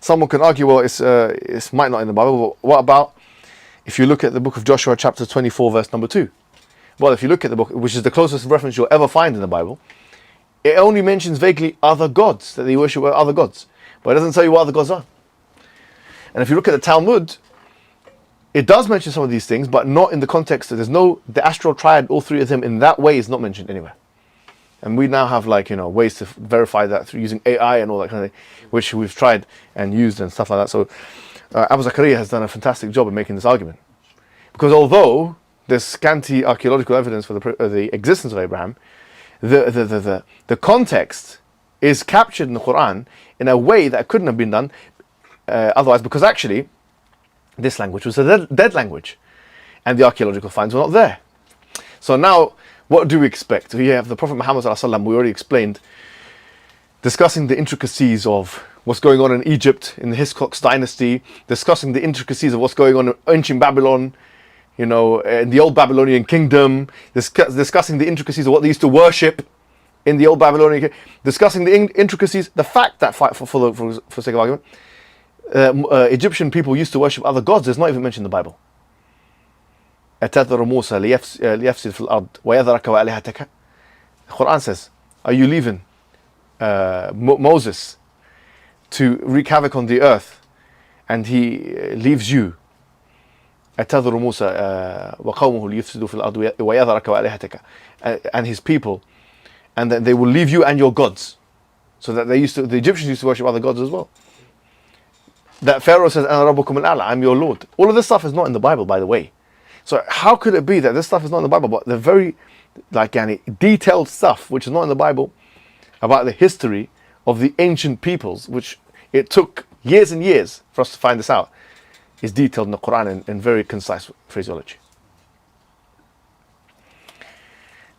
someone can argue, well, it's might not in the Bible, but what about if you look at the book of Joshua, chapter 24, verse number 2? Well, if you look at the book, which is the closest reference you'll ever find in the Bible, it only mentions vaguely other gods, that they worship other gods. But it doesn't tell you what other gods are. And if you look at the Talmud, it does mention some of these things, but not in the context that the astral triad, all three of them in that way is not mentioned anywhere. And we now have ways to verify that through using AI and all that kind of thing, which we've tried and used and stuff like that. So Abu Zakaria has done a fantastic job of making this argument. Because although there's scanty archaeological evidence for the existence of Abraham, the context is captured in the Quran in a way that couldn't have been done otherwise, because actually this language was a dead language and the archaeological finds were not there. So now what do we expect? We have the Prophet Muhammad ﷺ, we already explained, discussing the intricacies of what's going on in Egypt in the Hyksos dynasty, discussing the intricacies of what's going on in ancient Babylon, in the old Babylonian kingdom, discussing the intricacies of what they used to worship in the old Babylonian kingdom, discussing the intricacies, the fact that, for sake of argument, Egyptian people used to worship other gods is not even mentioned in the Bible. أَتَذَرُ مُوسَى لِيَفْسِدْ فِي الْأَرْضِ وَيَذَرَكَ وَآلِهَتَكَ. The Quran says, are you leaving Moses to wreak havoc on the earth, and he leaves you? أَتَذَرُ مُوسَى وَقَوْمُهُ لِيَفْسِدُوا فِي الْأَرْضِ وَيَذَرَكَ وَآلِهَتَكَ, and his people, and then they will leave you and your gods. So that the Egyptians used to worship other gods as well. That Pharaoh says, أَنَا رَبُّكُمُ الْأَعْلَى, I'm your Lord. All of this stuff is not in the Bible, by the way. So how could it be that this stuff is not in the Bible, but the very detailed stuff which is not in the Bible about the history of the ancient peoples, which it took years and years for us to find this out, is detailed in the Quran in very concise phraseology.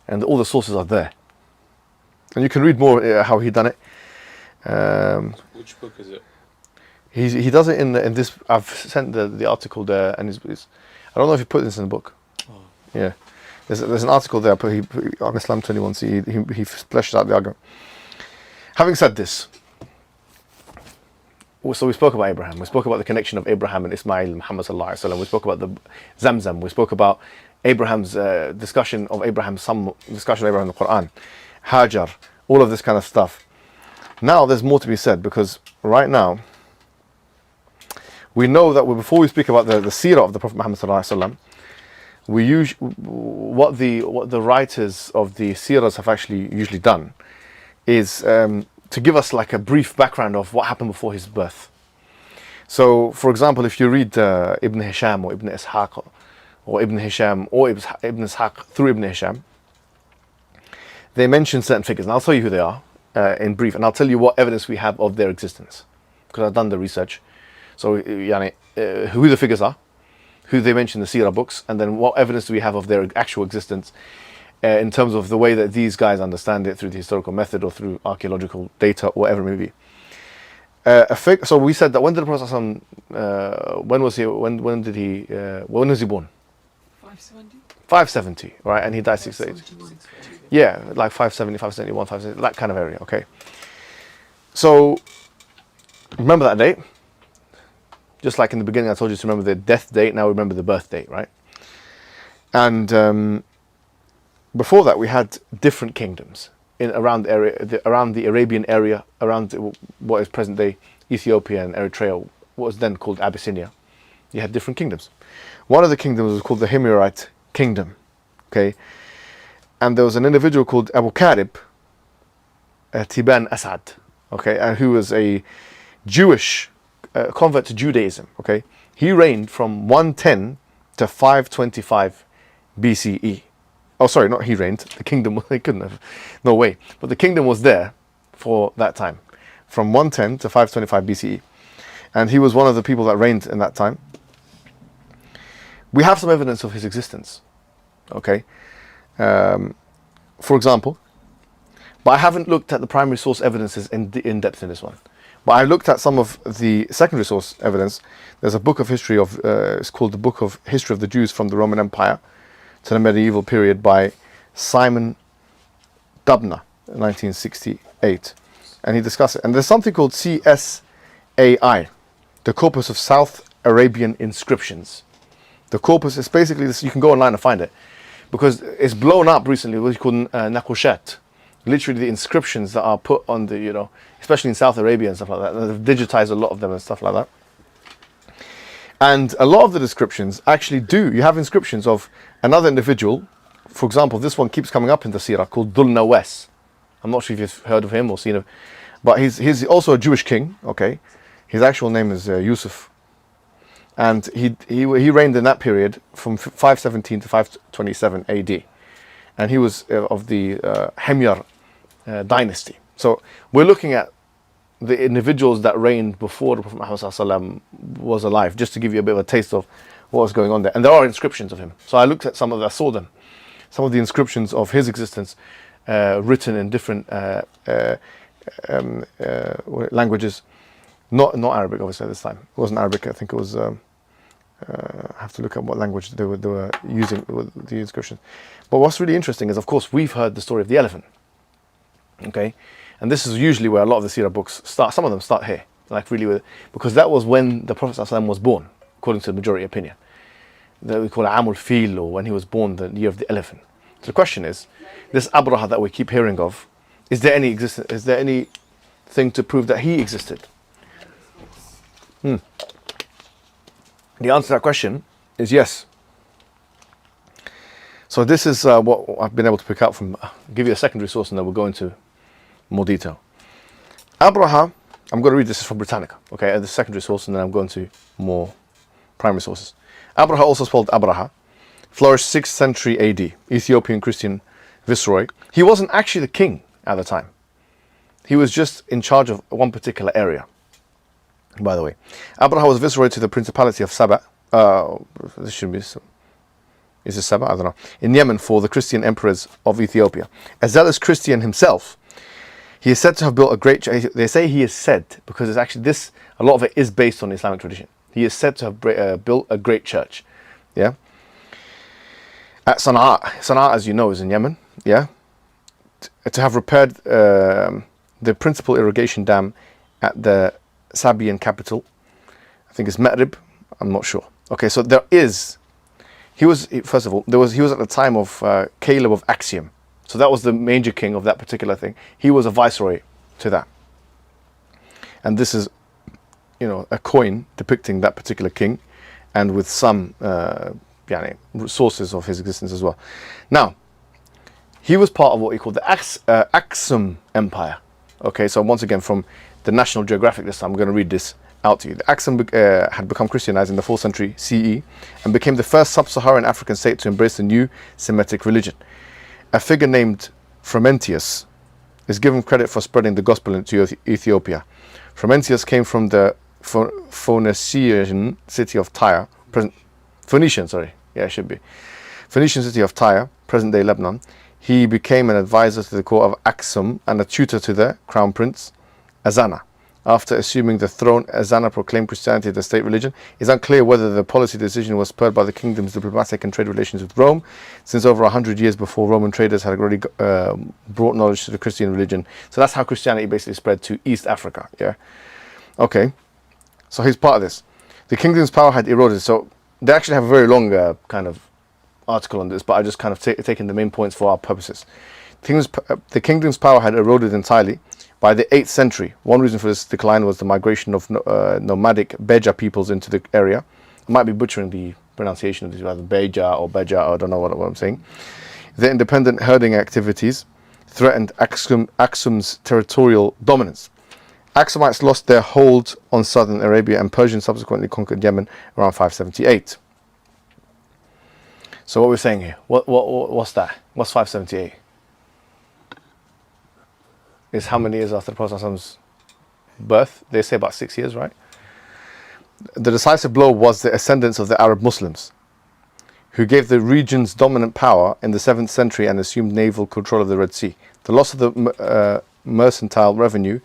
And all the sources are there. And you can read more how he done it. Which book is it? He does it in this. I've sent the article there, and I don't know if he put this in the book. Oh. Yeah, there's an article there. On Islam 21c, he fleshes out the argument. Having said this, so we spoke about Abraham. We spoke about the connection of Abraham and Ismail and Muhammad sallallahu alaihi wasallam. We spoke about the Zamzam. We spoke about Abraham's discussion of Abraham in the Quran, Hajar, all of this kind of stuff. Now there's more to be said, because right now we know that before we speak about the seerah of the Prophet Muhammad sallallahu alaihi wasallam, what the writers of the seerahs have actually usually done is to give us like a brief background of what happened before his birth. So, for example, if you read Ibn Hisham or Ibn Ishaq, or Ibn Hisham or Ibn Ishaq through Ibn Hisham, they mention certain figures, and I'll tell you who they are in brief, and I'll tell you what evidence we have of their existence, because I've done the research. So, who the figures are, who they mention in the seerah books, and then what evidence do we have of their actual existence in terms of the way that these guys understand it through the historical method or through archaeological data, or whatever it may be. So we said that when did the Prophet when was he born? 570. 570, right? And he died 680. Yeah, like 570, 571, 570, that kind of area. Okay. So remember that date. Just like in the beginning, I told you to remember the death date. Now remember the birth date, right? And before that, we had different kingdoms around the Arabian area, around what is present day Ethiopia and Eritrea, what was then called Abyssinia. You had different kingdoms. One of the kingdoms was called the Himyarite kingdom, okay? And there was an individual called Abu Karib Tiban Asad, okay, and who was a Jewish convert to Judaism, okay? He reigned from 110 to 525 BCE. Oh, sorry, not he reigned. The kingdom, they couldn't have, no way. But the kingdom was there for that time, from 110 to 525 BCE. And he was one of the people that reigned in that time. We have some evidence of his existence, okay? For example, but I haven't looked at the primary source evidences in depth in this one. But I looked at some of the secondary source evidence. There's a book of history it's called the Book of History of the Jews from the Roman Empire to the medieval period by Simon Dubner in 1968. And he discussed it. And there's something called CSAI, the corpus of South Arabian inscriptions. The corpus is basically this. You can go online and find it, because it's blown up recently. What you call naqushat, literally the inscriptions that are put on the, you know, especially in South Arabia and stuff like that. They've digitized a lot of them and stuff like that. And a lot of the descriptions actually do. You have inscriptions of another individual. For example, this one keeps coming up in the seerah, called Dhul Nawaz. I'm not sure if you've heard of him or seen him, but he's also a Jewish king. Okay, his actual name is Yusuf, and he reigned in that period from 517 to 527 AD, and he was of the Himyar dynasty. So we're looking at the individuals that reigned before the Prophet Muhammad ﷺ was alive, just to give you a bit of a taste of what was going on there. And there are inscriptions of him. So I looked at some of them, I saw them. Some of the inscriptions of his existence, written in different languages. Not Arabic, obviously, at this time. It wasn't Arabic, I think it was, I have to look at what language they were using with the inscriptions. But what's really interesting is, of course, we've heard the story of the elephant. Okay? And this is usually where a lot of the seerah books start. Some of them start here, like really, because that was when the Prophet ﷺ was born, according to the majority opinion. That we call it Amul Fil, or when he was born, the year of the elephant. So the question is, this Abraha that we keep hearing of, is there anything to prove that he existed? The answer to that question is yes. So this is what I've been able to pick out from. I'll give you a secondary source and then we'll go into more detail. Abraha, I'm going to read this from Britannica, okay, the secondary source, and then I'm going to more primary sources. Abraha, also spelled Abraha, flourished 6th century AD, Ethiopian Christian viceroy. He wasn't actually the king at the time. He was just in charge of one particular area, by the way. Abraha was viceroy to the Principality of Saba. This shouldn't be, is it Saba? I don't know. In Yemen, for the Christian emperors of Ethiopia. A zealous Christian himself, he is said to have built a great church. They say he is said, because it's actually this, a lot of it is based on the Islamic tradition. He is said to have built a great church. Yeah. At Sana'a. Sana'a, as you know, is in Yemen. Yeah. To have repaired the principal irrigation dam at the Sabian capital. I think it's Ma'rib. I'm not sure. Okay, so there is. He was, first of all, he was at the time of Caleb of Axum. So that was the major king of that particular thing. He was a viceroy to that. And this is, you know, a coin depicting that particular king, and with some sources of his existence as well. Now, he was part of what we call the Axum Empire. Okay, so once again, from the National Geographic this time, I'm going to read this out to you. The Axum had become Christianized in the 4th century CE and became the first sub-Saharan African state to embrace the new Semitic religion. A figure named Frumentius is given credit for spreading the gospel into Ethiopia. Frumentius came from the Phoenician city of Tyre, Phoenician city of Tyre, present-day Lebanon. He became an advisor to the court of Axum and a tutor to the crown prince, Azana. After assuming the throne, Azana proclaimed Christianity the state religion. It's unclear whether the policy decision was spurred by the kingdom's diplomatic and trade relations with Rome, since over 100 years before, Roman traders had already brought knowledge to the Christian religion. So that's how Christianity basically spread to East Africa. Yeah. Okay. So he's part of this. The kingdom's power had eroded. So they actually have a very long kind of article on this, but I just kind of taken the main points for our purposes. The kingdom's power had eroded entirely by the 8th century. One reason for this decline was the migration of nomadic Beja peoples into the area. I might be butchering the pronunciation of these, either Beja or Beja, or I don't know what I'm saying. The independent herding activities threatened Axum's territorial dominance. Axumites lost their hold on southern Arabia, and Persians subsequently conquered Yemen around 578. So what we're saying here, what's that? What's 578? Is how many years after the Prophet's birth? They say about 6 years, right? The decisive blow was the ascendance of the Arab Muslims, who gave the region's dominant power in the 7th century and assumed naval control of the Red Sea. The loss of the mercantile revenue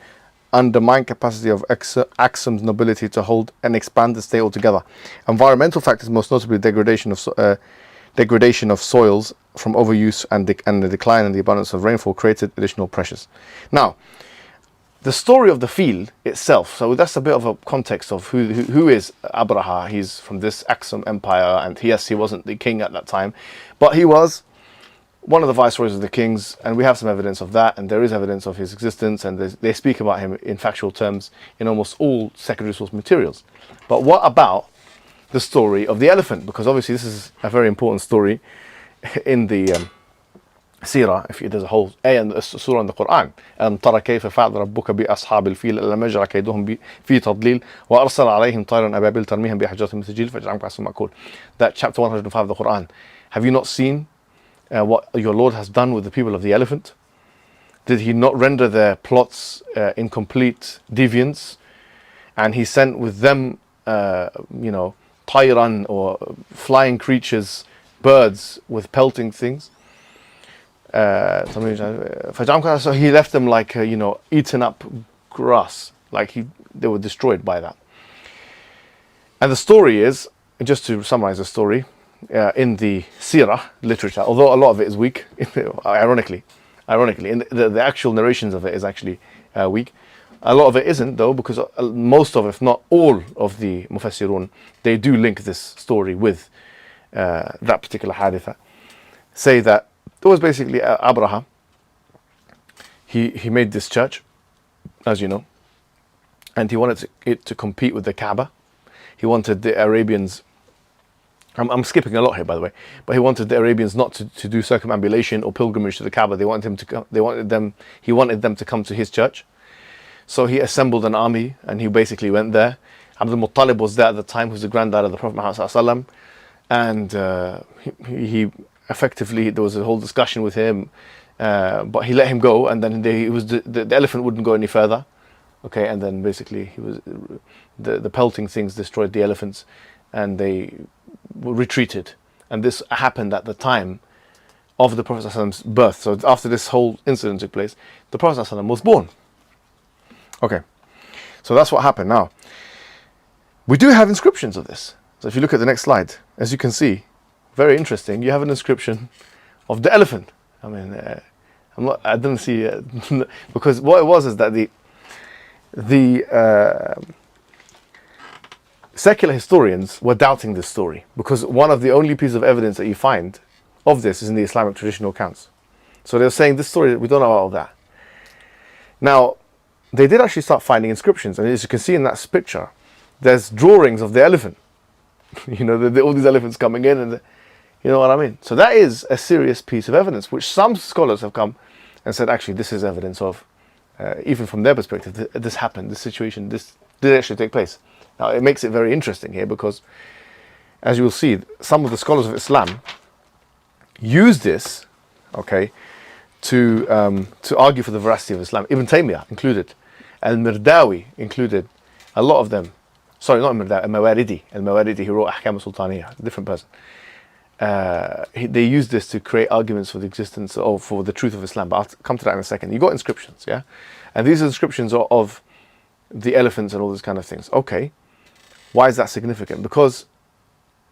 undermined capacity of Axum's nobility to hold and expand the state altogether. Environmental factors, most notably degradation of soils from overuse and the decline in the abundance of rainfall, created additional pressures. Now, the story of the field itself, so that's a bit of a context of who is Abraha. He's from this Axum empire, and yes, he wasn't the king at that time, but he was one of the viceroys of the kings, and we have some evidence of that, and there is evidence of his existence, and they speak about him in factual terms in almost all secondary source materials. But what about the story of the elephant? Because obviously this is a very important story in the Sirah. If there's a whole ayah in the surah in the Quran, ترى كيف فعل ربك بأصحاب الفيل ألم يجعل كيدهم في تضليل وأرسل عليهم طيرا أبابيل ترميهم بحجارة من سجيل فجعلهم كعصف مأكول. That chapter 105 of the Quran. Have you not seen what your Lord has done with the people of the elephant? Did he not render their plots in complete deviance? And he sent with them, tayran, or flying creatures, birds with pelting things. So he left them like, eaten up grass, like they were destroyed by that. And the story is, just to summarize the story, in the Sirah literature, although a lot of it is weak, ironically, in the actual narrations of it is actually weak. A lot of it isn't, though, because most of, if not all of the Mufassirun, they do link this story with that particular haditha. Say that it was basically Abraha. He made this church, as you know, and he wanted it to compete with the Kaaba. He wanted the Arabians, I'm skipping a lot here, by the way, but he wanted the Arabians not to do circumambulation or pilgrimage to the Kaaba. He wanted them to come to his church. So he assembled an army, and he basically went there. Abdul Muttalib was there at the time, who's the granddad of the Prophet Muhammad, and he effectively, there was a whole discussion with him, but he let him go, and then the elephant wouldn't go any further. Okay, and then basically the pelting things destroyed the elephants, and they retreated. And this happened at the time of the Prophet's birth. So after this whole incident took place, the Prophet was born. Okay, so that's what happened. Now, we do have inscriptions of this. So if you look at the next slide, as you can see, very interesting, you have an inscription of the elephant. I mean, I didn't see, because what it was is that the secular historians were doubting this story, because one of the only pieces of evidence that you find of this is in the Islamic traditional accounts. So they're saying this story, we don't know about that. Now, they did actually start finding inscriptions, and as you can see in that picture, there's drawings of the elephant. All these elephants coming in, and you know what I mean? So that is a serious piece of evidence, which some scholars have come and said, actually, this is evidence of, even from their perspective, this happened, this situation, this did actually take place. Now, it makes it very interesting here, because, as you will see, some of the scholars of Islam use this, okay, to argue for the veracity of Islam. Ibn Taymiyyah included, Al-Mirdawi included, a lot of them. Sorry, not Al-Mirdawi, Al-Mawaridi. Al-Mawaridi, he wrote Ahkam al-Sultaniyah, a different person. They use this to create arguments for the existence, or for the truth of Islam, but I'll come to that in a second. You got inscriptions, yeah? And these inscriptions are of the elephants and all these kind of things. Okay, why is that significant? Because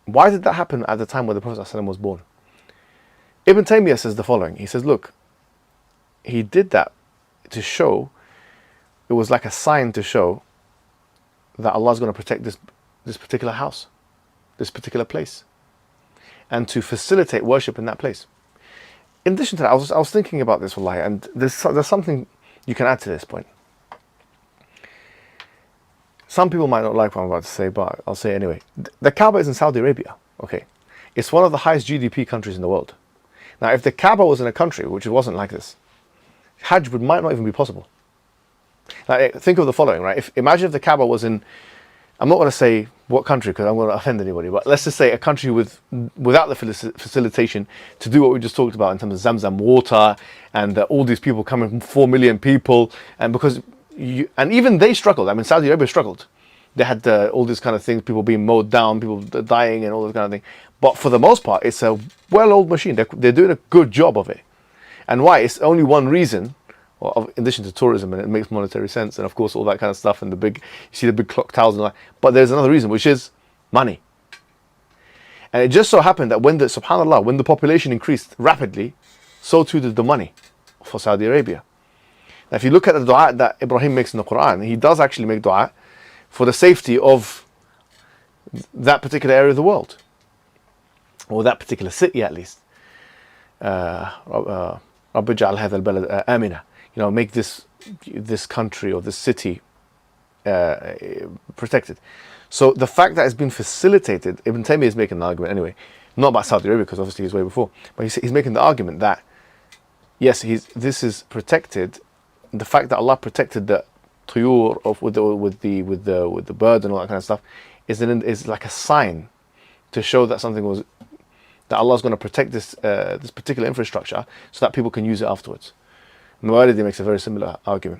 why did that happen at the time where the Prophet ﷺ was born? Ibn Taymiyyah says the following. He says, look, he did that to show, it was like a sign to show that Allah is going to protect this particular house, this particular place, and to facilitate worship in that place. In addition to that, I was thinking about this, wallahi, and there's something you can add to this point. Some people might not like what I'm about to say, but I'll say it anyway. The Kaaba is in Saudi Arabia, okay? It's one of the highest GDP countries in the world. Now, if the Kaaba was in a country which wasn't like this, Hajj might not even be possible. Like, think of the following, right? Imagine if the Kaaba was in, I'm not going to say what country because I'm going to offend anybody, but let's just say a country without the facilitation to do what we just talked about in terms of Zamzam water, and all these people coming, 4 million people, and because and even they struggled. I mean, Saudi Arabia struggled. They had all these kind of things, people being mowed down, people dying, and all this kind of thing. But for the most part, it's a well-oiled machine. They're doing a good job of it. And why? It's only one reason. Well, in addition to tourism, and it makes monetary sense, and of course all that kind of stuff, and you see the big clock towers and all that. But there's another reason, which is money. And it just so happened that when the population increased rapidly, so too did the money for Saudi Arabia. Now, if you look at the dua that Ibrahim makes in the Quran, he does actually make dua for the safety of that particular area of the world, or that particular city at least. رب اجعل هذا البلد آمنة. You know, make this country or this city protected. So the fact that it's been facilitated, Ibn Taymiyyah is making an argument anyway, not about Saudi Arabia because obviously he's way before, but he's making the argument that yes, this is protected. The fact that Allah protected the tuyur with the bird and all that kind of stuff is like a sign to show that that Allah is going to protect this particular infrastructure so that people can use it afterwards. Mawardi makes a very similar argument.